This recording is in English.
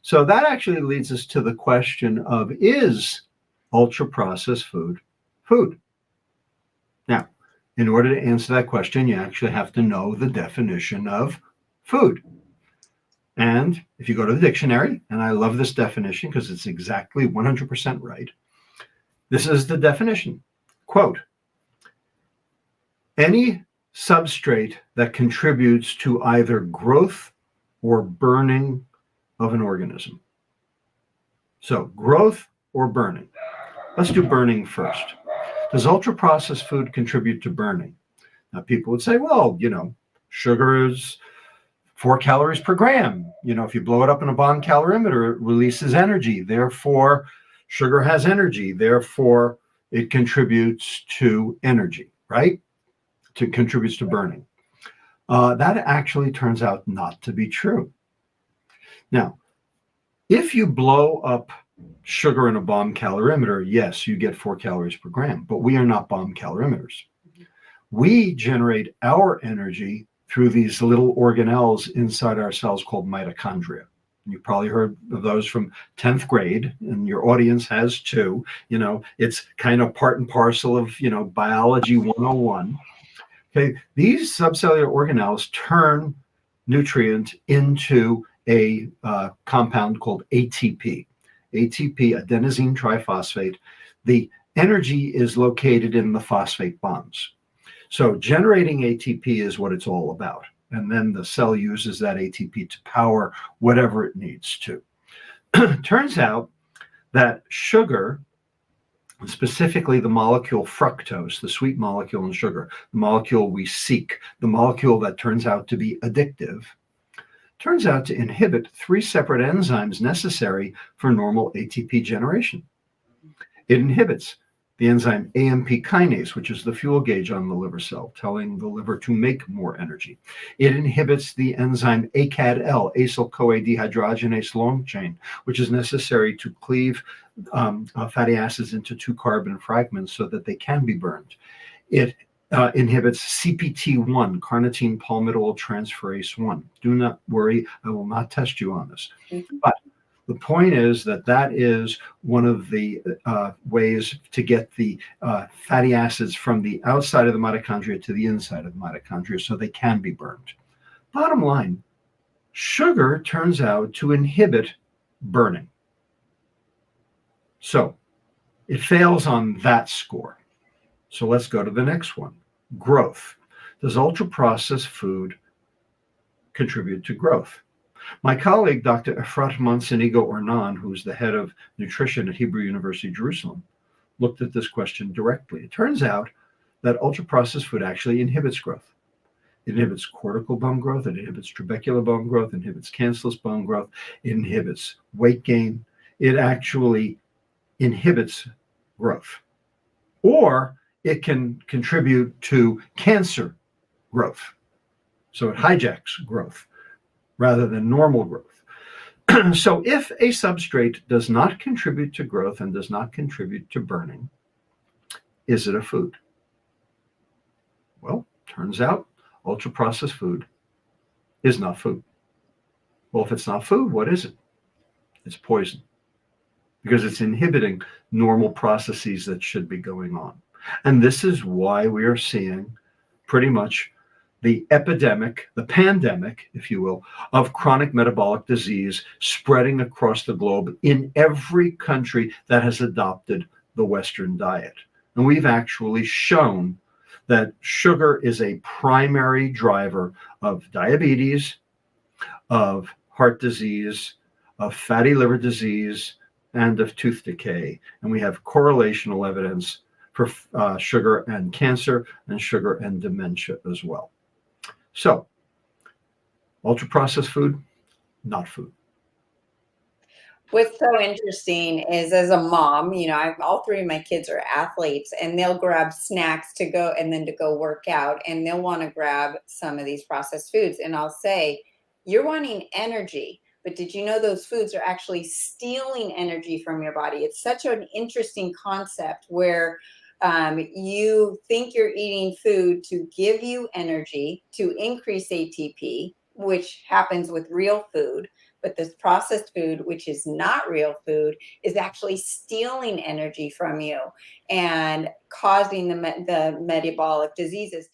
So that actually leads us to the question of, is ultra processed food food? Now, in order to answer that question, you actually have to know the definition of food. And if you go to the dictionary, and I love this definition because it's exactly 100% right, this is the definition. Quote, any substrate that contributes to either growth or burning of an organism. So growth or burning. Let's do burning first. Does ultra processed food contribute to burning? Now, people would say, well, sugar is 4 calories per gram. If you blow it up in a bomb calorimeter, it releases energy. Therefore, sugar has energy. Therefore, it contributes to energy, right? Contributes to burning. That actually turns out not to be true. Now, if you blow up sugar in a bomb calorimeter, yes, you get 4 calories per gram, but we are not bomb calorimeters. We generate our energy through these little organelles inside our cells called mitochondria. You probably heard of those from 10th grade, and your audience has too. It's kind of part and parcel of, biology 101. Okay, these subcellular organelles turn nutrient into a compound called ATP. ATP, adenosine triphosphate. The energy is located in the phosphate bonds. So generating ATP is what it's all about. And then the cell uses that ATP to power whatever it needs to. Turns out that sugar, specifically the molecule fructose, the sweet molecule in sugar, the molecule we seek, the molecule that turns out to be addictive, turns out to inhibit 3 separate enzymes necessary for normal ATP generation. It inhibits the enzyme AMP kinase, which is the fuel gauge on the liver cell, telling the liver to make more energy. It inhibits the enzyme ACAD-L, acyl-CoA dehydrogenase long chain, which is necessary to cleave fatty acids into 2 carbon fragments so that they can be burned. It inhibits CPT1, carnitine palmitoyl transferase 1. Do not worry, I will not test you on this. But the point is that is one of the ways to get the fatty acids from the outside of the mitochondria to the inside of the mitochondria so they can be burned. Bottom line, sugar turns out to inhibit burning. So it fails on that score. So let's go to the next one. Growth. Does ultra-processed food contribute to growth? My colleague, Dr. Efrat Monsenigo Ornan, who's the head of nutrition at Hebrew University, Jerusalem, looked at this question directly. It turns out that ultra-processed food actually inhibits growth. It inhibits cortical bone growth, it inhibits trabecular bone growth, it inhibits cancellous bone growth, it inhibits weight gain. It actually inhibits growth. Or it can contribute to cancer growth. So it hijacks growth rather than normal growth. So if a substrate does not contribute to growth and does not contribute to burning, is it a food? Well, turns out ultra-processed food is not food. Well, if it's not food, what is it? It's poison, because it's inhibiting normal processes that should be going on. And this is why we are seeing pretty much the epidemic, the pandemic, if you will, of chronic metabolic disease spreading across the globe in every country that has adopted the Western diet. And we've actually shown that sugar is a primary driver of diabetes, of heart disease, of fatty liver disease, and of tooth decay. And we have correlational evidence for sugar and cancer and sugar and dementia as well. So, ultra-processed food, not food. What's so interesting is, as a mom, all 3 of my kids are athletes, and they'll grab snacks to go and then to go work out, and they'll want to grab some of these processed foods. And I'll say, you're wanting energy, but did you know those foods are actually stealing energy from your body? It's such an interesting concept where you think you're eating food to give you energy, to increase ATP, which happens with real food. But this processed food, which is not real food, is actually stealing energy from you and causing the metabolic diseases.